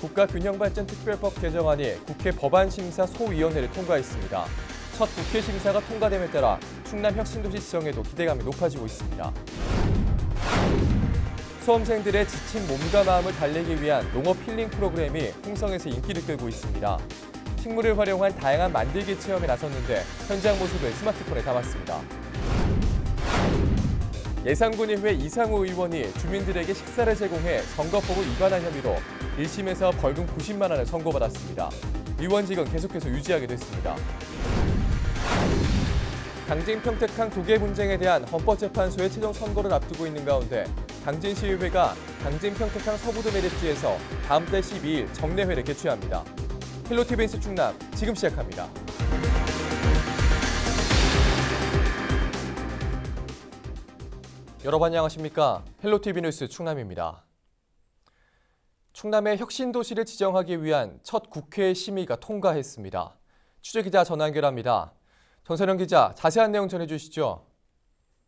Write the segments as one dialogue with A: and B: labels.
A: 국가균형발전특별법 개정안이 국회 법안심사소위원회를 통과했습니다. 첫 국회 심사가 통과됨에 따라 충남 혁신도시 지정에도 기대감이 높아지고 있습니다. 수험생들의 지친 몸과 마음을 달래기 위한 농업 힐링 프로그램이 홍성에서 인기를 끌고 있습니다. 식물을 활용한 다양한 만들기 체험에 나섰는데 현장 모습을 스마트폰에 담았습니다. 예산군의회 이상우 의원이 주민들에게 식사를 제공해 선거법을 위반한 혐의로 1심에서 벌금 90만 원을 선고받았습니다. 의원직은 계속해서 유지하게 됐습니다. 당진평택항 도계 분쟁에 대한 헌법재판소의 최종 선고를 앞두고 있는 가운데 당진시의회가 당진평택항 서부도 매립지에서 다음 달 12일 정례회를 개최합니다. 헬로티비 뉴스 충남 지금 시작합니다. 여러분 안녕하십니까? 헬로티비 뉴스 충남입니다. 충남의 혁신도시를 지정하기 위한 첫 국회 심의가 통과했습니다. 취재기자 전화 연결합니다. 전선영 기자, 자세한 내용 전해주시죠.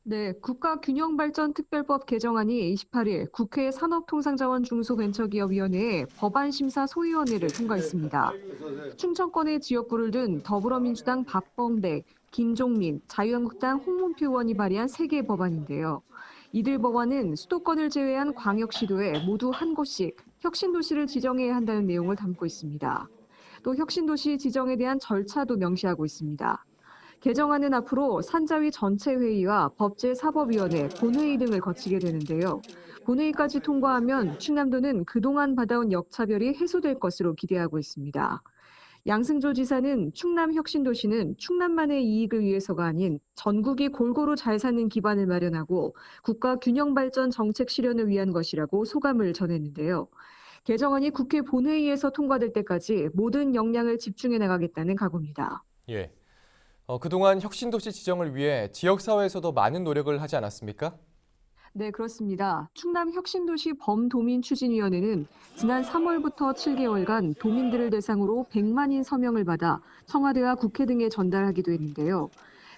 B: 네, 국가균형발전특별법 개정안이 28일 국회 산업통상자원 중소벤처기업위원회에 법안심사소위원회를 통과했습니다. 충청권의 지역구를 둔 더불어민주당 박범대, 김종민, 자유한국당 홍문표 의원이 발의한 3개 법안인데요. 이들 법안은 수도권을 제외한 광역시도에 모두 한 곳씩 혁신도시를 지정해야 한다는 내용을 담고 있습니다. 또 혁신도시 지정에 대한 절차도 명시하고 있습니다. 개정안은 앞으로 산자위 전체 회의와 법제사법위원회, 본회의 등을 거치게 되는데요. 본회의까지 통과하면 충남도는 그동안 받아온 역차별이 해소될 것으로 기대하고 있습니다. 양승조 지사는 충남 혁신도시는 충남만의 이익을 위해서가 아닌 전국이 골고루 잘 사는 기반을 마련하고 국가 균형발전 정책 실현을 위한 것이라고 소감을 전했는데요. 개정안이 국회 본회의에서 통과될 때까지 모든 역량을 집중해 나가겠다는 각오입니다.
A: 예. 그동안 혁신도시 지정을 위해 지역사회에서도 많은 노력을 하지 않았습니까?
B: 네, 그렇습니다. 충남 혁신도시 범도민추진위원회는 지난 3월부터 7개월간 도민들을 대상으로 100만인 서명을 받아 청와대와 국회 등에 전달하기도 했는데요.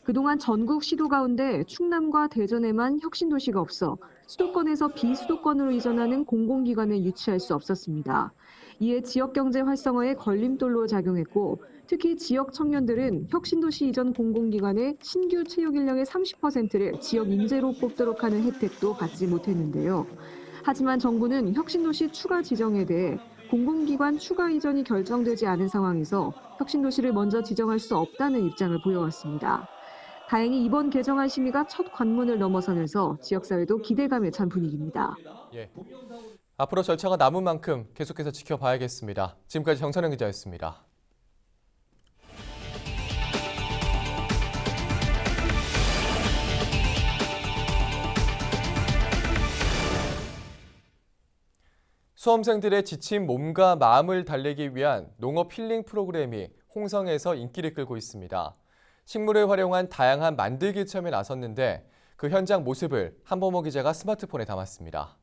B: 그동안 전국 시도 가운데 충남과 대전에만 혁신도시가 없어 수도권에서 비수도권으로 이전하는 공공기관을 유치할 수 없었습니다. 이에 지역경제 활성화에 걸림돌로 작용했고 특히 지역 청년들은 혁신도시 이전 공공기관의 신규 채용 인력의 30%를 지역 인재로 뽑도록 하는 혜택도 받지 못했는데요. 하지만 정부는 혁신도시 추가 지정에 대해 공공기관 추가 이전이 결정되지 않은 상황에서 혁신도시를 먼저 지정할 수 없다는 입장을 보여왔습니다. 다행히 이번 개정안 심의가 첫 관문을 넘어서면서 지역사회도 기대감에 찬 분위기입니다.
A: 예. 앞으로 절차가 남은 만큼 계속해서 지켜봐야겠습니다. 지금까지 정선영 기자였습니다. 수험생들의 지친 몸과 마음을 달래기 위한 농업 힐링 프로그램이 홍성에서 인기를 끌고 있습니다. 식물을 활용한 다양한 만들기 체험에 나섰는데 그 현장 모습을 한범호 기자가 스마트폰에 담았습니다.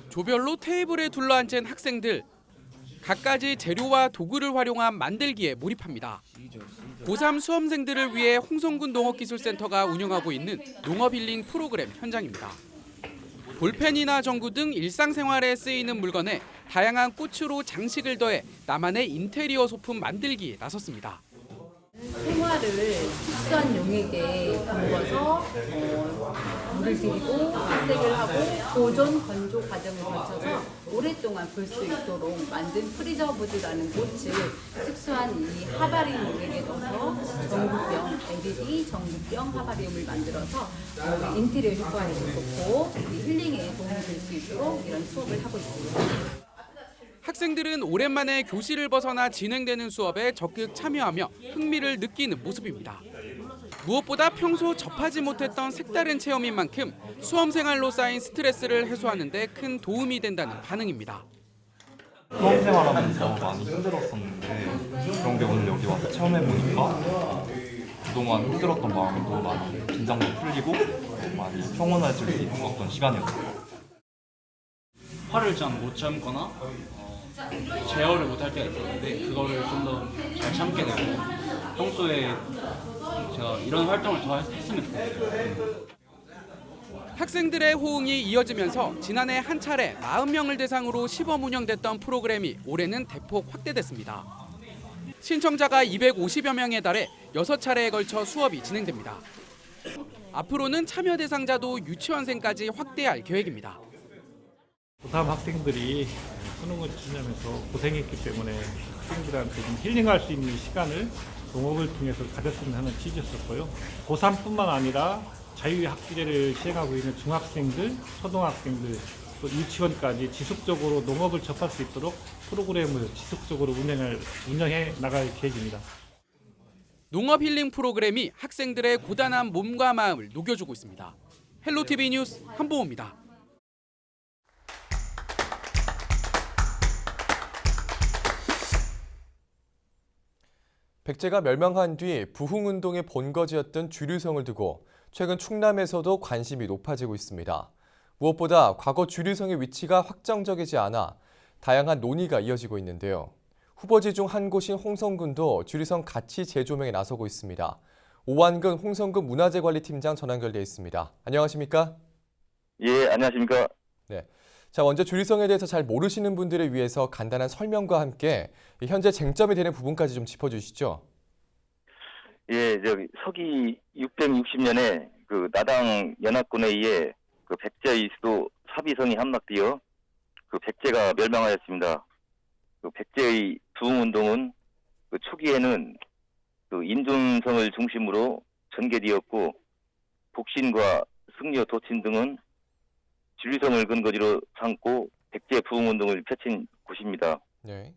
C: 조별로 테이블에 둘러앉은 학생들. 갖가지 재료와 도구를 활용한 만들기에 몰입합니다. 고3 수험생들을 위해 홍성군 농업기술센터가 운영하고 있는 농업 힐링 프로그램 현장입니다. 볼펜이나 전구 등 일상생활에 쓰이는 물건에 다양한 꽃으로 장식을 더해 나만의 인테리어 소품 만들기에 나섰습니다.
D: 생화를 특수한 용액에 담궈서 물을 들이고 발색을 하고 보존 건조 과정을 거쳐서 오랫동안 볼 수 있도록 만든 프리저브드라는 꽃을 특수한 이 하바리움 용액에 넣어서 전구병, LED 전구병 하바리움을 만들어서 인테리어 효과에도 좋고 힐링에 도움이 될 수 있도록 이런 수업을 하고 있습니다.
C: 학생들은 오랜만에 교실을 벗어나 진행되는 수업에 적극 참여하며 흥미를 느끼는 모습입니다. 무엇보다 평소 접하지 못했던 색다른 체험인 만큼 수험생활로 쌓인 스트레스를 해소하는 데 큰 도움이 된다는 반응입니다.
E: 수험생활하면서 많이 힘들었었는데 그런 게 오늘 여기 와서 체험해보니까 그동안 힘들었던 마음도 많이 긴장도 풀리고 많이 평온해질 수 있었던 시간이었어요.
F: 화를 잘 못 참거나 제어를 못할 때가 있었는데 그거를 좀 더 잘 참게 되고 평소에 제가 이런 활동을 더 했으면 좋겠어요.
C: 학생들의 호응이 이어지면서 지난해 한 차례 40명을 대상으로 시범 운영됐던 프로그램이 올해는 대폭 확대됐습니다. 신청자가 250여 명에 달해 6차례에 걸쳐 수업이 진행됩니다. 앞으로는 참여 대상자도 유치원생까지 확대할 계획입니다.
G: 고3 학생들이 수능을 치르면서 고생했기 때문에 학생들한테 좀 힐링할 수 있는 시간을 농업을 통해서 가졌으면 하는 취지였었고요. 고3뿐만 아니라 자유학기제를 시행하고 있는 중학생들, 초등학생들, 또 유치원까지 지속적으로 농업을 접할 수 있도록 프로그램을 지속적으로 운영해 나갈 계획입니다.
C: 농업 힐링 프로그램이 학생들의 고단한 몸과 마음을 녹여주고 있습니다. 헬로티비 뉴스 한보호입니다.
A: 백제가 멸망한 뒤 부흥운동의 본거지였던 주류성을 두고 최근 충남에서도 관심이 높아지고 있습니다. 무엇보다 과거 주류성의 위치가 확정적이지 않아 다양한 논의가 이어지고 있는데요. 후보지 중 한 곳인 홍성군도 주류성 가치 재조명에 나서고 있습니다. 오완근 홍성군 문화재관리팀장 전화 연결돼 있습니다. 안녕하십니까?
H: 예, 안녕하십니까?
A: 네. 자, 먼저 주류성에 대해서 잘 모르시는 분들을 위해서 간단한 설명과 함께 현재 쟁점이 되는 부분까지 좀 짚어주시죠.
H: 예, 서기 660년에 그 나당 연합군에 의해 그 백제의 수도 사비성이 함락되어 그 백제가 멸망하였습니다. 그 백제의 부흥운동은 그 초기에는 그 인존성을 중심으로 전개되었고 복신과 승려 도친 등은 주류성을 근거지로 삼고 백제 부흥운동을 펼친 곳입니다.
A: 네.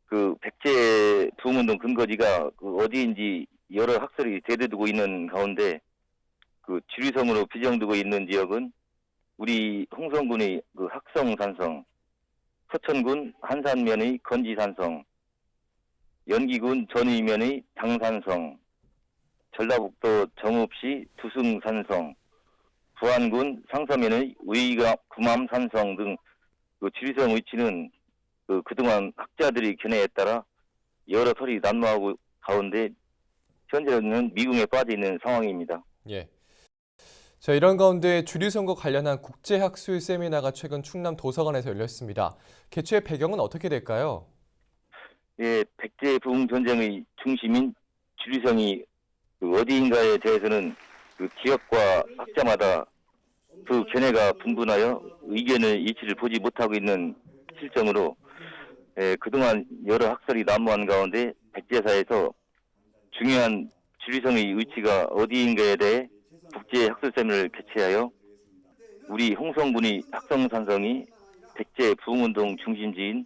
H: 그 백제 부흥운동 근거지가 그 어디인지 여러 학설이 대두되고 있는 가운데 그 주류성으로 비정되고 있는 지역은 우리 홍성군의 그 학성산성, 서천군 한산면의 건지산성, 연기군 전의면의 당산성, 전라북도 정읍시 두승산성, 부안군 상서면의 구맘산성 등 그 주류성 위치는 그동안 학자들의 견해에 따라 여러 설이 난무하고 가운데 현재는 미궁에 빠져 있는 상황입니다.
A: 예. 자, 이런 가운데 주류성과 관련한 국제학술 세미나가 최근 충남 도서관에서 열렸습니다. 개최 배경은 어떻게 될까요?
H: 예, 백제 부흥 전쟁의 중심인 주류성이 그 어디인가에 대해서는 그 지역과 학자마다 그 견해가 분분하여 의견의 일치를 보지 못하고 있는 실정으로 그동안 여러 학설이 난무한 가운데 백제사에서 중요한 주류성의 위치가 어디인가에 대해 국제학술 세미나를 개최하여 우리 홍성군의 학성산성이 백제 부흥운동 중심지인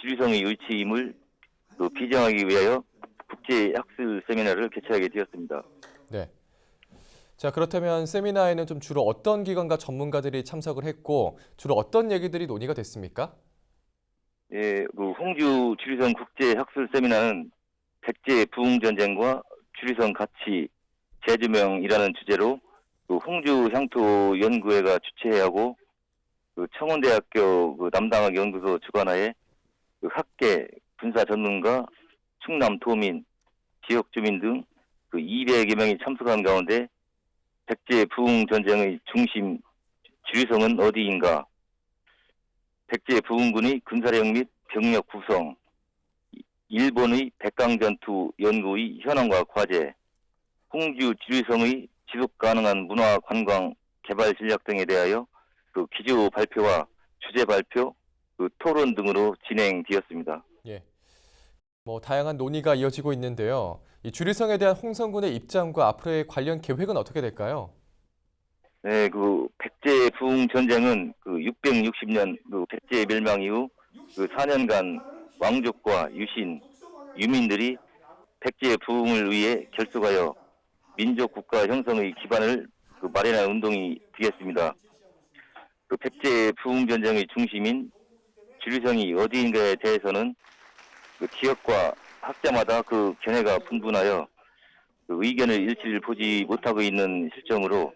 H: 주류성의 위치임을 비정하기 위하여 국제학술 세미나를 개최하게 되었습니다.
A: 네. 자, 그렇다면 세미나에는 좀 주로 어떤 기관과 전문가들이 참석을 했고 주로 어떤 얘기들이 논의가 됐습니까?
H: 예, 그 홍주 주류성 국제학술 세미나는 백제 부흥전쟁과 주류성 가치 재조명이라는 주제로 그 홍주 향토 연구회가 주최하고 그 청원대학교 그 남당학 연구소 주관하에 그 학계, 군사 전문가, 충남 도민, 지역 주민 등 그 200여 명이 참석한 가운데 백제 부흥 전쟁의 중심 주류성은 어디인가, 백제 부흥군의 군사력 및 병력 구성, 일본의 백강전투 연구의 현황과 과제, 홍주 주류성의 지속 가능한 문화 관광 개발 전략 등에 대하여 그 기조 발표와 주제 발표, 그 토론 등으로 진행되었습니다.
A: 예. 다양한 논의가 이어지고 있는데요. 이 주류성에 대한 홍성군의 입장과 앞으로의 관련 계획은 어떻게 될까요?
H: 네, 그 백제 부흥 전쟁은 그 660년 그 백제 멸망 이후 그 4년간 왕족과 유신, 유민들이 백제 부흥을 위해 결속하여 민족 국가 형성의 기반을 그 마련한 운동이 되겠습니다. 그 백제 부흥 전쟁의 중심인 주류성이 어디인가에 대해서는 그 지역과 학자마다 그 견해가 분분하여 그 의견의 일치를 보지 못하고 있는 실정으로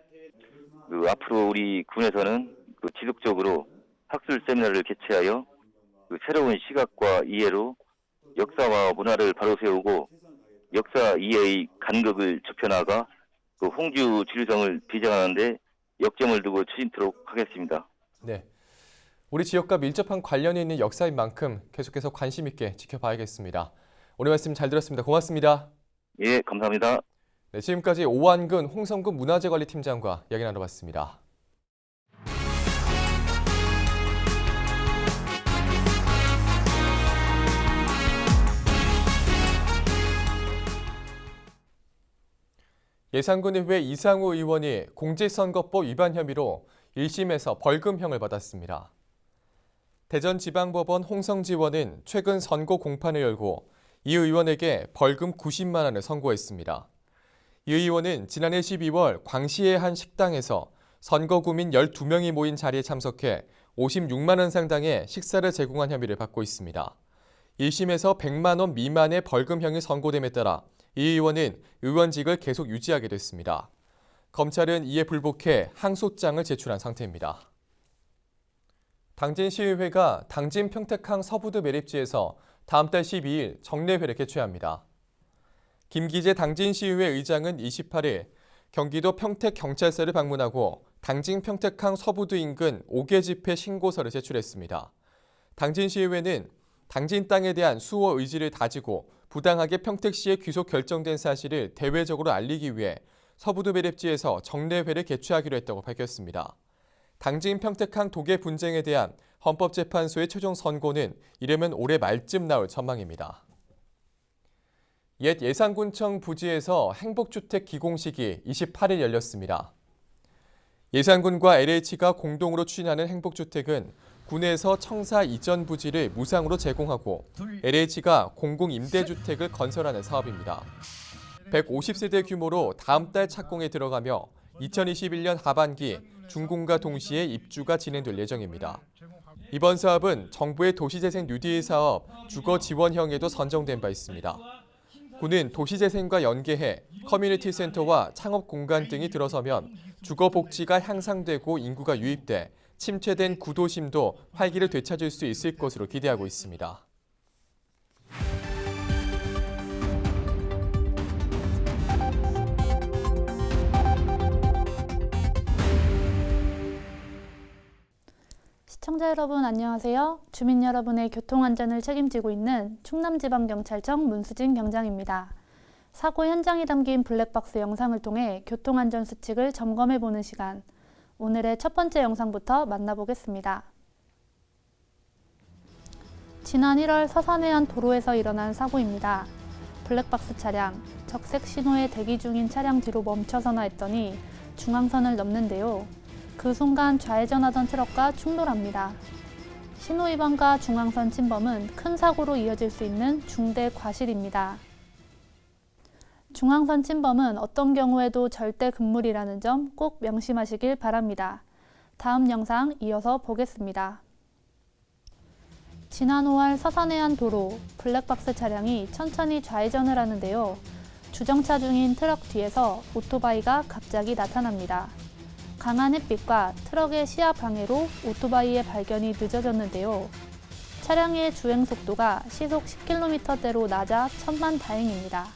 H: 그 앞으로 우리 군에서는 그 지속적으로 학술 세미나를 개최하여 그 새로운 시각과 이해로 역사와 문화를 바로 세우고 역사 이해의 간극을 좁혀나가 그 홍주 지류성을 비전하는 데 역점을 두고 추진토록 하겠습니다.
A: 네. 우리 지역과 밀접한 관련이 있는 역사인 만큼 계속해서 관심 있게 지켜봐야겠습니다. 오늘 말씀 잘 들었습니다. 고맙습니다.
H: 예, 감사합니다.
A: 네, 지금까지 오한근 홍성군 문화재관리팀장과 이야기 나눠봤습니다. 예산군의회 이상우 의원이 공직선거법 위반 혐의로 1심에서 벌금형을 받았습니다. 대전지방법원 홍성지원은 최근 선고 공판을 열고 이 의원에게 벌금 90만 원을 선고했습니다. 이 의원은 지난해 12월 광시의 한 식당에서 선거구민 12명이 모인 자리에 참석해 56만 원 상당의 식사를 제공한 혐의를 받고 있습니다. 1심에서 100만 원 미만의 벌금형이 선고됨에 따라 이 의원은 의원직을 계속 유지하게 됐습니다. 검찰은 이에 불복해 항소장을 제출한 상태입니다. 당진시의회가 당진 평택항 서부드 매립지에서 다음 달 12일 정례회를 개최합니다. 김기재 당진시의회 의장은 28일 경기도 평택경찰서를 방문하고 당진 평택항 서부드 인근 5개 집회 신고서를 제출했습니다. 당진시의회는 당진 땅에 대한 수호 의지를 다지고 부당하게 평택시에 귀속 결정된 사실을 대외적으로 알리기 위해 서부드 매립지에서 정례회를 개최하기로 했다고 밝혔습니다. 당진 평택항 도계 분쟁에 대한 헌법재판소의 최종 선고는 이르면 올해 말쯤 나올 전망입니다. 옛 예산군청 부지에서 행복주택 기공식이 28일 열렸습니다. 예산군과 LH가 공동으로 추진하는 행복주택은 군에서 청사 이전 부지를 무상으로 제공하고 LH가 공공임대주택을 건설하는 사업입니다. 150세대 규모로 다음 달 착공에 들어가며 2021년 하반기 준공과 동시에 입주가 진행될 예정입니다. 이번 사업은 정부의 도시재생 뉴딜 사업 주거지원형에도 선정된 바 있습니다. 군은 도시재생과 연계해 커뮤니티 센터와 창업공간 등이 들어서면 주거복지가 향상되고 인구가 유입돼 침체된 구도심도 활기를 되찾을 수 있을 것으로 기대하고 있습니다.
I: 시청자 여러분 안녕하세요. 주민 여러분의 교통안전을 책임지고 있는 충남지방경찰청 문수진 경장입니다. 사고 현장이 담긴 블랙박스 영상을 통해 교통안전 수칙을 점검해보는 시간. 오늘의 첫 번째 영상부터 만나보겠습니다. 지난 1월 서산의 한 도로에서 일어난 사고입니다. 블랙박스 차량, 적색 신호에 대기 중인 차량 뒤로 멈춰서나 했더니 중앙선을 넘는데요. 그 순간 좌회전하던 트럭과 충돌합니다. 신호 위반과 중앙선 침범은 큰 사고로 이어질 수 있는 중대 과실입니다. 중앙선 침범은 어떤 경우에도 절대 금물이라는 점 꼭 명심하시길 바랍니다. 다음 영상 이어서 보겠습니다. 지난 5월 서산의 한 도로, 블랙박스 차량이 천천히 좌회전을 하는데요. 주정차 중인 트럭 뒤에서 오토바이가 갑자기 나타납니다. 강한 햇빛과 트럭의 시야 방해로 오토바이의 발견이 늦어졌는데요. 차량의 주행 속도가 시속 10km대로 낮아 천만다행입니다.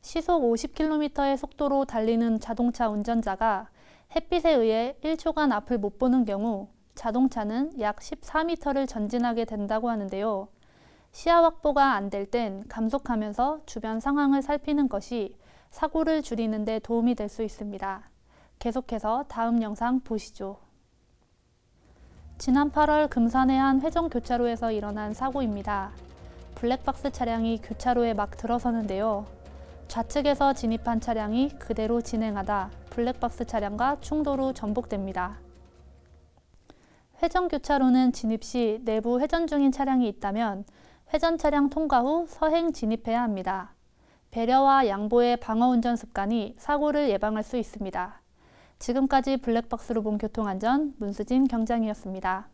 I: 시속 50km의 속도로 달리는 자동차 운전자가 햇빛에 의해 1초간 앞을 못 보는 경우 자동차는 약 14m를 전진하게 된다고 하는데요. 시야 확보가 안 될 땐 감속하면서 주변 상황을 살피는 것이 사고를 줄이는 데 도움이 될 수 있습니다. 계속해서 다음 영상 보시죠. 지난 8월 금산의 한 회전교차로에서 일어난 사고입니다. 블랙박스 차량이 교차로에 막 들어서는데요. 좌측에서 진입한 차량이 그대로 진행하다 블랙박스 차량과 충돌 후 전복됩니다. 회전교차로는 진입 시 내부 회전 중인 차량이 있다면 회전 차량 통과 후 서행 진입해야 합니다. 배려와 양보의 방어운전 습관이 사고를 예방할 수 있습니다. 지금까지 블랙박스로 본 교통안전 문수진 경장이었습니다.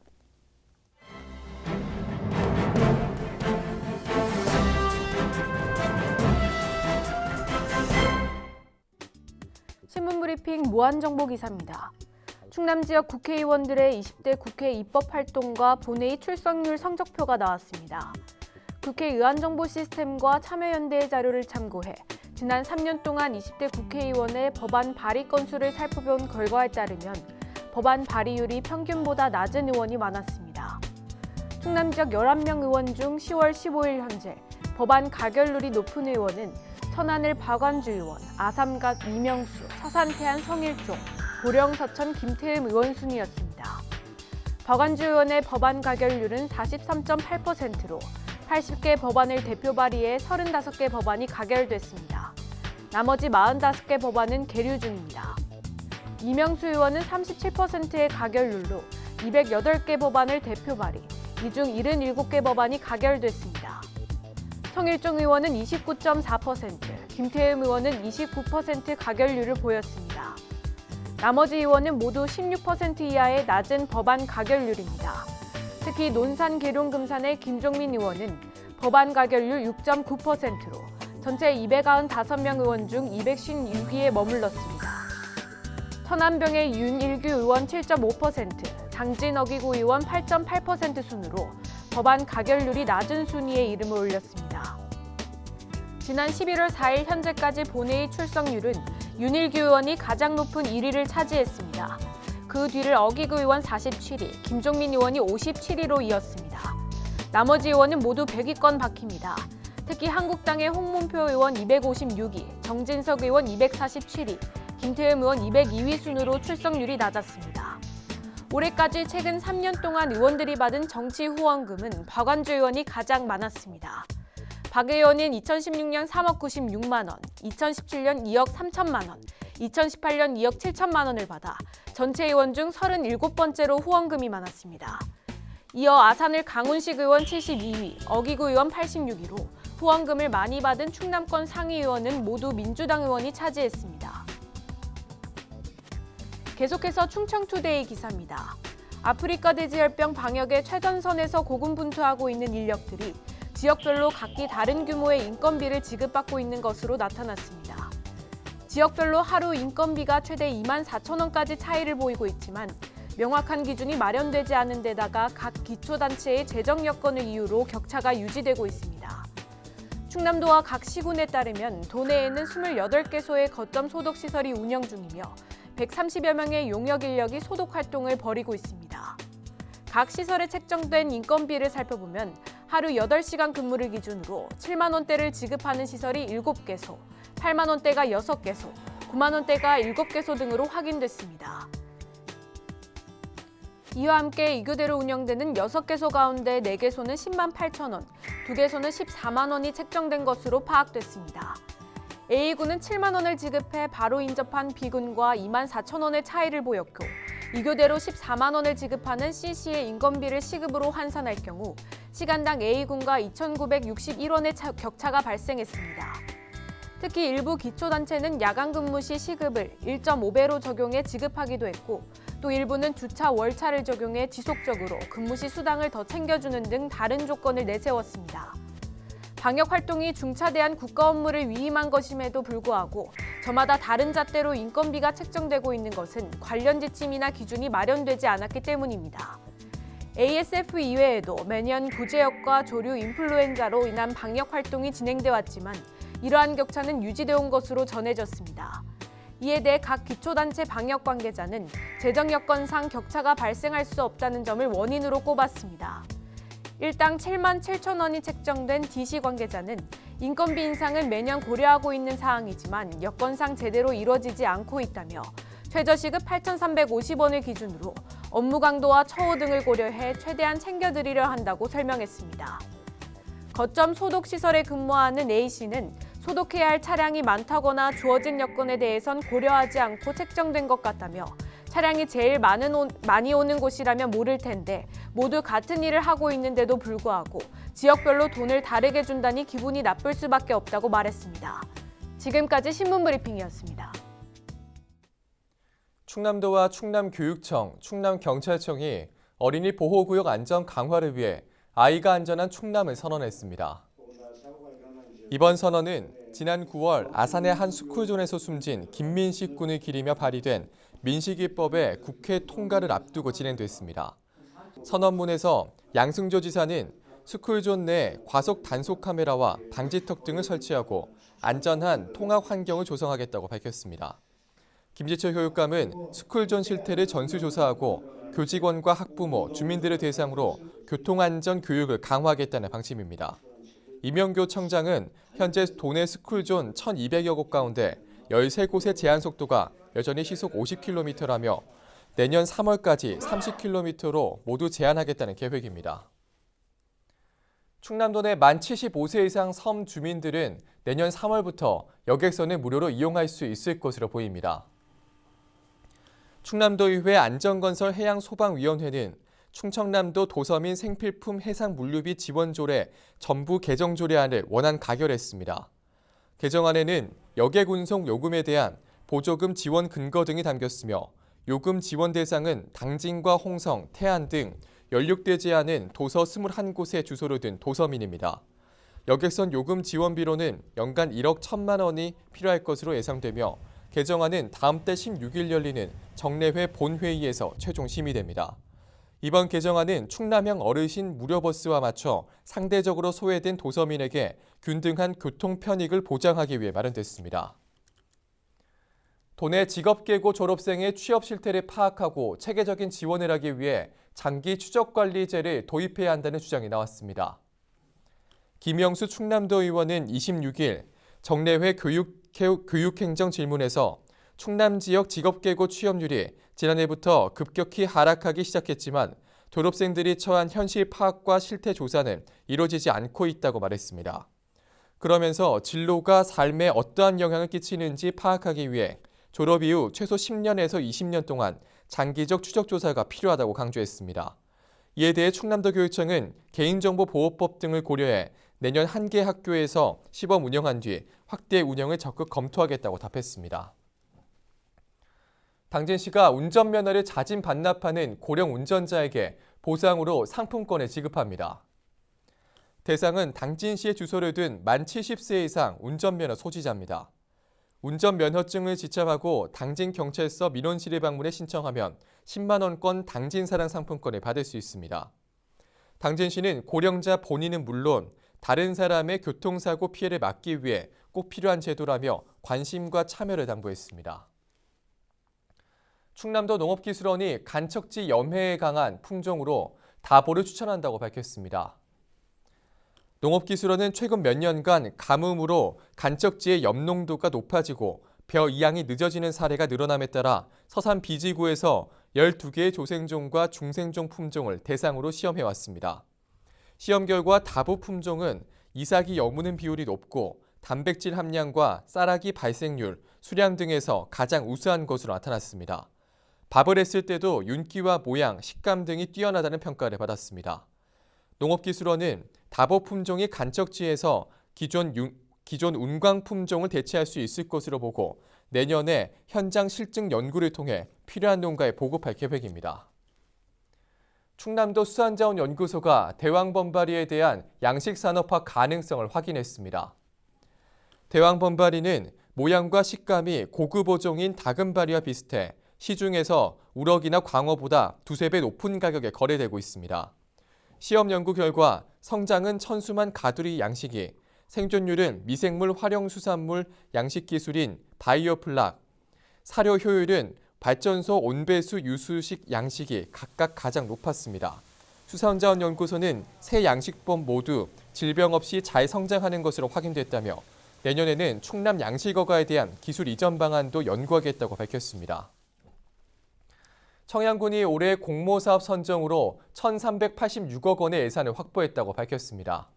J: 신문브리핑 무한정보 기사입니다. 충남 지역 국회의원들의 20대 국회 입법 활동과 본회의 출석률 성적표가 나왔습니다. 국회 의안정보 시스템과 참여연대의 자료를 참고해 지난 3년 동안 20대 국회의원의 법안 발의 건수를 살펴본 결과에 따르면 법안 발의율이 평균보다 낮은 의원이 많았습니다. 충남 지역 11명 의원 중 10월 15일 현재 법안 가결률이 높은 의원은 천안을 박완주 의원, 아삼갑 이명수, 서산태안 성일종, 보령 서천 김태흠 의원 순이었습니다. 박완주 의원의 법안 가결률은 43.8%로 80개 법안을 대표 발의해 35개 법안이 가결됐습니다. 나머지 45개 법안은 계류 중입니다. 이명수 의원은 37%의 가결률로 208개 법안을 대표 발의, 이 중 77개 법안이 가결됐습니다. 성일종 의원은 29.4%, 김태흠 의원은 29% 가결률을 보였습니다. 나머지 의원은 모두 16% 이하의 낮은 법안 가결률입니다. 특히 논산 계룡금산의 김종민 의원은 법안 가결률 6.9%로 전체 295명 의원 중 256위에 머물렀습니다. 천안병의 윤일규 의원 7.5%, 장진어기구 의원 8.8% 순으로 법안 가결률이 낮은 순위에 이름을 올렸습니다. 지난 11월 4일 현재까지 본회의 출석률은 윤일규 의원이 가장 높은 1위를 차지했습니다. 그 뒤를 어기구 의원 47위, 김종민 의원이 57위로 이었습니다. 나머지 의원은 모두 100위권 밖입니다. 특히 한국당의 홍문표 의원 256위, 정진석 의원 247위, 김태흠 의원 202위 순으로 출석률이 낮았습니다. 올해까지 최근 3년 동안 의원들이 받은 정치 후원금은 박완주 의원이 가장 많았습니다. 박 의원은 2016년 3억 96만 원, 2017년 2억 3천만 원, 2018년 2억 7천만 원을 받아 전체 의원 중 37번째로 후원금이 많았습니다. 이어 아산을 강훈식 의원 72위, 어기구 의원 86위로 후원금을 많이 받은 충남권 상위 의원은 모두 민주당 의원이 차지했습니다. 계속해서 충청투데이 기사입니다. 아프리카 돼지열병 방역에 최전선에서 고군분투하고 있는 인력들이 지역별로 각기 다른 규모의 인건비를 지급받고 있는 것으로 나타났습니다. 지역별로 하루 인건비가 최대 24,000원까지 차이를 보이고 있지만 명확한 기준이 마련되지 않은 데다가 각 기초단체의 재정 여건을 이유로 격차가 유지되고 있습니다. 충남도와 각 시군에 따르면 도내에는 28개소의 거점 소독시설이 운영 중이며 130여 명의 용역 인력이 소독 활동을 벌이고 있습니다. 각 시설에 책정된 인건비를 살펴보면 하루 8시간 근무를 기준으로 7만 원대를 지급하는 시설이 7개소, 8만 원대가 6개소, 9만 원대가 7개소 등으로 확인됐습니다. 이와 함께 이 교대로 운영되는 6개소 가운데 4개소는 10만 8천 원, 2개소는 14만 원이 책정된 것으로 파악됐습니다. A군은 7만 원을 지급해 바로 인접한 B군과 2만 4천 원의 차이를 보였고 이 교대로 14만 원을 지급하는 C씨의 인건비를 시급으로 환산할 경우 시간당 A군과 2,961원의 격차가 발생했습니다. 특히 일부 기초단체는 야간 근무 시 시급을 1.5배로 적용해 지급하기도 했고 또 일부는 주차 월차를 적용해 지속적으로 근무 시 수당을 더 챙겨주는 등 다른 조건을 내세웠습니다. 방역 활동이 중차대한 국가 업무를 위임한 것임에도 불구하고 저마다 다른 잣대로 인건비가 책정되고 있는 것은 관련 지침이나 기준이 마련되지 않았기 때문입니다. ASF 이외에도 매년 구제역과 조류 인플루엔자로 인한 방역 활동이 진행돼 왔지만 이러한 격차는 유지되어 온 것으로 전해졌습니다. 이에 대해 각 기초단체 방역 관계자는 재정 여건상 격차가 발생할 수 없다는 점을 원인으로 꼽았습니다. 일당 7만 7천 원이 책정된 DC 관계자는 인건비 인상을 매년 고려하고 있는 사항이지만 여건상 제대로 이뤄지지 않고 있다며 최저시급 8,350원을 기준으로 업무 강도와 처우 등을 고려해 최대한 챙겨드리려 한다고 설명했습니다. 거점 소독시설에 근무하는 A씨는 소독해야 할 차량이 많다거나 주어진 여건에 대해선 고려하지 않고 책정된 것 같다며 차량이 제일 많이 오는 곳이라면 모를 텐데 모두 같은 일을 하고 있는데도 불구하고 지역별로 돈을 다르게 준다니 기분이 나쁠 수밖에 없다고 말했습니다. 지금까지 신문브리핑이었습니다.
A: 충남도와 충남교육청, 충남경찰청이 어린이 보호구역 안전 강화를 위해 아이가 안전한 충남을 선언했습니다. 이번 선언은 지난 9월 아산의 한 스쿨존에서 숨진 김민식 군을 기리며 발의된 민식이법의 국회 통과를 앞두고 진행됐습니다. 선언문에서 양승조 지사는 스쿨존 내 과속 단속 카메라와 방지턱 등을 설치하고 안전한 통학 환경을 조성하겠다고 밝혔습니다. 김지철 교육감은 스쿨존 실태를 전수조사하고 교직원과 학부모, 주민들을 대상으로 교통안전 교육을 강화하겠다는 방침입니다. 이명교 청장은 현재 도내 스쿨존 1,200여 곳 가운데 13곳의 제한 속도가 여전히 시속 50km라며 내년 3월까지 30km로 모두 제한하겠다는 계획입니다. 충남도 내 만 75세 이상 섬 주민들은 내년 3월부터 여객선을 무료로 이용할 수 있을 것으로 보입니다. 충남도의회 안전건설 해양소방위원회는 충청남도 도서민 생필품 해상물류비 지원조례 전부 개정 조례안을 원안 가결했습니다. 개정안에는 여객 운송 요금에 대한 보조금 지원 근거 등이 담겼으며 요금 지원 대상은 당진과 홍성, 태안 등 연륙되지 않은 도서 21곳에 주소를 둔 도서민입니다. 여객선 요금 지원비로는 연간 1억 1천만 원이 필요할 것으로 예상되며 개정안은 다음 달 16일 열리는 정례회 본회의에서 최종 심의됩니다. 이번 개정안은 충남형 어르신 무료버스와 맞춰 상대적으로 소외된 도서민에게 균등한 교통 편익을 보장하기 위해 마련됐습니다. 도내 직업계고 졸업생의 취업 실태를 파악하고 체계적인 지원을 하기 위해 장기 추적관리제를 도입해야 한다는 주장이 나왔습니다. 김영수 충남도 의원은 26일 정례회 교육행정 질문에서 충남 지역 직업계고 취업률이 지난해부터 급격히 하락하기 시작했지만 졸업생들이 처한 현실 파악과 실태 조사는 이루어지지 않고 있다고 말했습니다. 그러면서 진로가 삶에 어떠한 영향을 끼치는지 파악하기 위해 졸업 이후 최소 10년에서 20년 동안 장기적 추적조사가 필요하다고 강조했습니다. 이에 대해 충남도 교육청은 개인정보보호법 등을 고려해 내년 한 개 학교에서 시범 운영한 뒤 확대 운영을 적극 검토하겠다고 답했습니다. 당진시가 운전면허를 자진 반납하는 고령 운전자에게 보상으로 상품권을 지급합니다. 대상은 당진시에 주소를 둔 만 70세 이상 운전면허 소지자입니다. 운전면허증을 지참하고 당진경찰서 민원실을 방문해 신청하면 10만 원권 당진사랑 상품권을 받을 수 있습니다. 당진시는 고령자 본인은 물론 다른 사람의 교통사고 피해를 막기 위해 꼭 필요한 제도라며 관심과 참여를 당부했습니다. 충남도 농업기술원이 간척지 염해에 강한 품종으로 다보를 추천한다고 밝혔습니다. 농업기술원은 최근 몇 년간 가뭄으로 간척지의 염 농도가 높아지고 벼 이양이 늦어지는 사례가 늘어남에 따라 서산 비지구에서 12개의 조생종과 중생종 품종을 대상으로 시험해왔습니다. 시험 결과 다보 품종은 이삭이 여무는 비율이 높고 단백질 함량과 쌀아기 발생률, 수량 등에서 가장 우수한 것으로 나타났습니다. 밥을 했을 때도 윤기와 모양, 식감 등이 뛰어나다는 평가를 받았습니다. 농업기술원은 다보 품종이 간척지에서 기존 운광 품종을 대체할 수 있을 것으로 보고 내년에 현장 실증 연구를 통해 필요한 농가에 보급할 계획입니다. 충남도 수산자원연구소가 대왕범바리에 대한 양식산업화 가능성을 확인했습니다. 대왕범바리는 모양과 식감이 고급 어종인 다금바리와 비슷해 시중에서 우럭이나 광어보다 2~3배 높은 가격에 거래되고 있습니다. 시험 연구 결과 성장은 천수만 가두리 양식이, 생존율은 미생물 활용수산물 양식 기술인 바이오플락, 사료 효율은 발전소 온배수 유수식 양식이 각각 가장 높았습니다. 수산자원연구소는 세 양식법 모두 질병 없이 잘 성장하는 것으로 확인됐다며 내년에는 충남 양식어가에 대한 기술 이전 방안도 연구하겠다고 밝혔습니다. 청양군이 올해 공모사업 선정으로 1,386억 원의 예산을 확보했다고 밝혔습니다.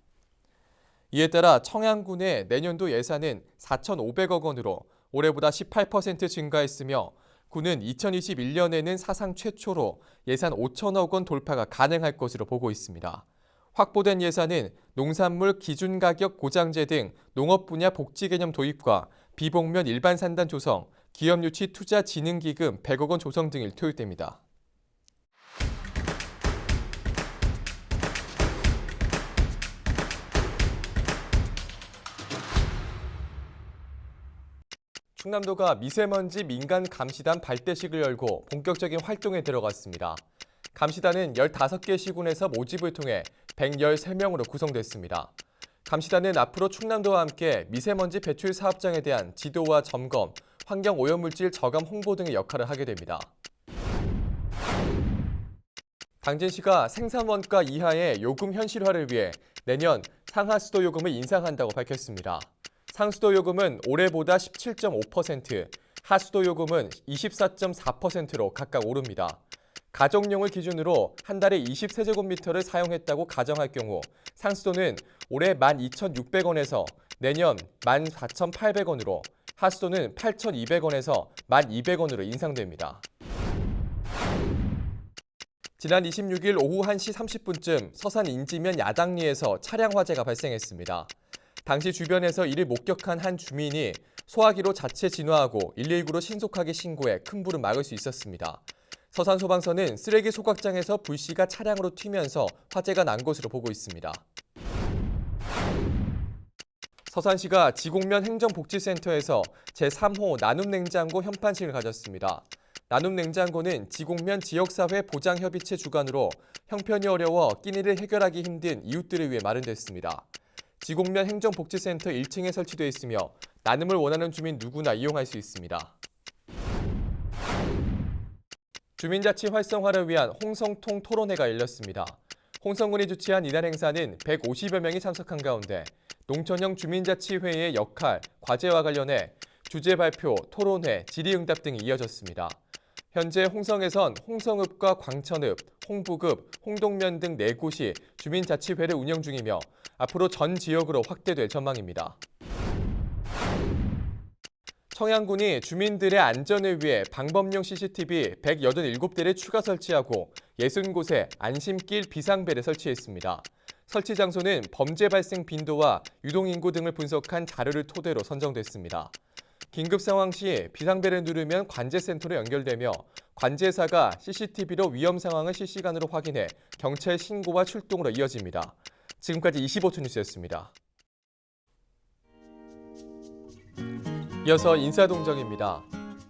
A: 이에 따라 청양군의 내년도 예산은 4,500억 원으로 올해보다 18% 증가했으며 군은 2021년에는 사상 최초로 예산 5천억 원 돌파가 가능할 것으로 보고 있습니다. 확보된 예산은 농산물 기준가격 고장제 등 농업 분야 복지 개념 도입과 비복면 일반 산단 조성, 기업유치 투자진흥기금 100억 원 조성 등이 투입됩니다. 충남도가 미세먼지 민간 감시단 발대식을 열고 본격적인 활동에 들어갔습니다. 감시단은 15개 시군에서 모집을 통해 113명으로 구성됐습니다. 감시단은 앞으로 충남도와 함께 미세먼지 배출 사업장에 대한 지도와 점검, 환경 오염물질 저감 홍보 등의 역할을 하게 됩니다. 당진시가 생산원가 이하의 요금 현실화를 위해 내년 상하수도 요금을 인상한다고 밝혔습니다. 상수도 요금은 올해보다 17.5%, 하수도 요금은 24.4%로 각각 오릅니다. 가정용을 기준으로 한 달에 20세제곱미터를 사용했다고 가정할 경우 상수도는 올해 12,600원에서 내년 14,800원으로, 하수도는 8,200원에서 1,200원으로 인상됩니다. 지난 26일 오후 1시 30분쯤 서산 인지면 야당리에서 차량 화재가 발생했습니다. 당시 주변에서 이를 목격한 한 주민이 소화기로 자체 진화하고 119로 신속하게 신고해 큰 불을 막을 수 있었습니다. 서산소방서는 쓰레기 소각장에서 불씨가 차량으로 튀면서 화재가 난 것으로 보고 있습니다. 서산시가 지곡면 행정복지센터에서 제3호 나눔냉장고 현판식을 가졌습니다. 나눔냉장고는 지곡면 지역사회 보장협의체 주관으로 형편이 어려워 끼니를 해결하기 힘든 이웃들을 위해 마련됐습니다. 지곡면 행정복지센터 1층에 설치되어 있으며 나눔을 원하는 주민 누구나 이용할 수 있습니다. 주민자치 활성화를 위한 홍성통 토론회가 열렸습니다. 홍성군이 주최한 이날 행사는 150여 명이 참석한 가운데 농촌형 주민자치회의 역할, 과제와 관련해 주제 발표, 토론회, 질의응답 등이 이어졌습니다. 현재 홍성에선 홍성읍과 광천읍, 홍북읍, 홍동면 등 4곳이 주민자치회를 운영 중이며 앞으로 전 지역으로 확대될 전망입니다. 청양군이 주민들의 안전을 위해 방범용 CCTV 187대를 추가 설치하고 60곳에 안심길 비상벨을 설치했습니다. 설치 장소는 범죄 발생 빈도와 유동인구 등을 분석한 자료를 토대로 선정됐습니다. 긴급 상황 시 비상벨을 누르면 관제센터로 연결되며 관제사가 CCTV로 위험 상황을 실시간으로 확인해 경찰 신고와 출동으로 이어집니다. 지금까지 25초 뉴스였습니다. 이어서 인사동정입니다.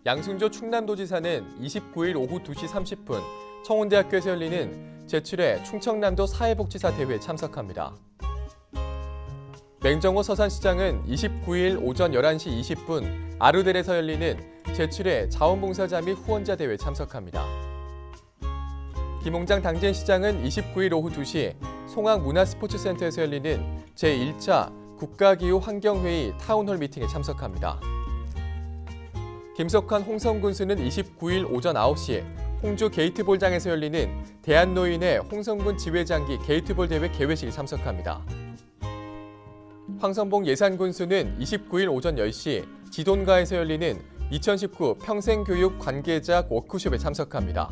A: 양승조 충남도지사는 29일 오후 2시 30분 청운대학교에서 열리는 제7회 충청남도 사회복지사 대회에 참석합니다. 맹정호 서산시장은 29일 오전 11시 20분 아루델에서 열리는 제7회 자원봉사자 및 후원자 대회에 참석합니다. 김홍장 당진시장은 29일 오후 2시 송악문화스포츠센터에서 열리는 제1차 국가기후환경회의 타운홀 미팅에 참석합니다. 김석환 홍성군수는 29일 오전 9시 홍주 게이트볼장에서 열리는 대한노인의 홍성군 지회장기 게이트볼 대회 개회식에 참석합니다. 황선봉 예산군수는 29일 오전 10시 지돈가에서 열리는 2019 평생교육 관계자 워크숍에 참석합니다.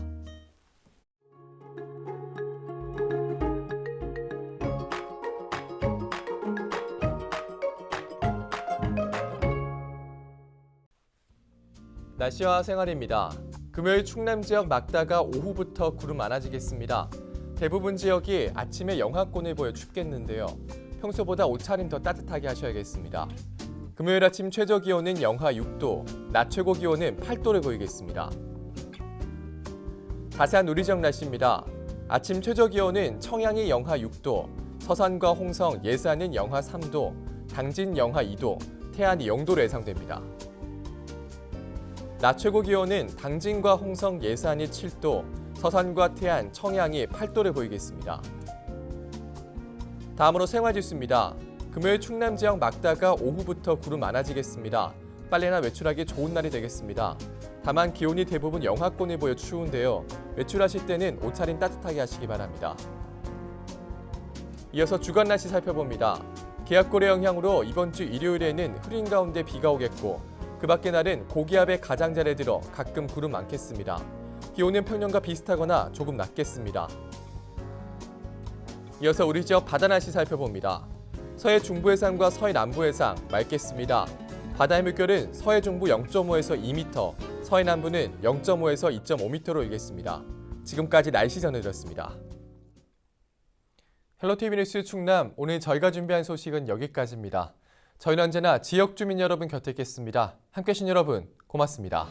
A: 날씨와 생활입니다. 금요일 충남 지역 막다가 오후부터 구름 많아지겠습니다. 대부분 지역이 아침에 영하권을 보여 춥겠는데요. 평소보다 옷차림 더 따뜻하게 하셔야겠습니다. 금요일 아침 최저 기온은 영하 6도, 낮 최고 기온은 8도를 보이겠습니다. 자세한 우리 지역 날씨입니다. 아침 최저 기온은 청양이 영하 6도, 서산과 홍성, 예산은 영하 3도, 당진 영하 2도, 태안이 0도로 예상됩니다. 낮 최고 기온은 당진과 홍성, 예산이 7도, 서산과 태안, 청양이 8도를 보이겠습니다. 다음으로 생활지수입니다. 금요일 충남 지역 막다가 오후부터 구름 많아지겠습니다. 빨래나 외출하기 좋은 날이 되겠습니다. 다만 기온이 대부분 영하권을 보여 추운데요. 외출하실 때는 옷차림 따뜻하게 하시기 바랍니다. 이어서 주간 날씨 살펴봅니다. 기압골의 영향으로 이번 주 일요일에는 흐린 가운데 비가 오겠고 그 밖의 날은 고기압의 가장자리에 들어 가끔 구름 많겠습니다. 기온은 평년과 비슷하거나 조금 낮겠습니다. 이어서 우리 지역 바다 날씨 살펴봅니다. 서해 중부 해상과 서해 남부 해상 맑겠습니다. 바다의 물결은 서해 중부 0.5에서 2m, 서해 남부는 0.5에서 2.5m로 일겠습니다. 지금까지 날씨 전해드렸습니다. 헬로티비 뉴스 충남, 오늘 저희가 준비한 소식은 여기까지입니다. 저희는 언제나 지역 주민 여러분 곁에 있겠습니다. 함께해 주신 여러분 고맙습니다.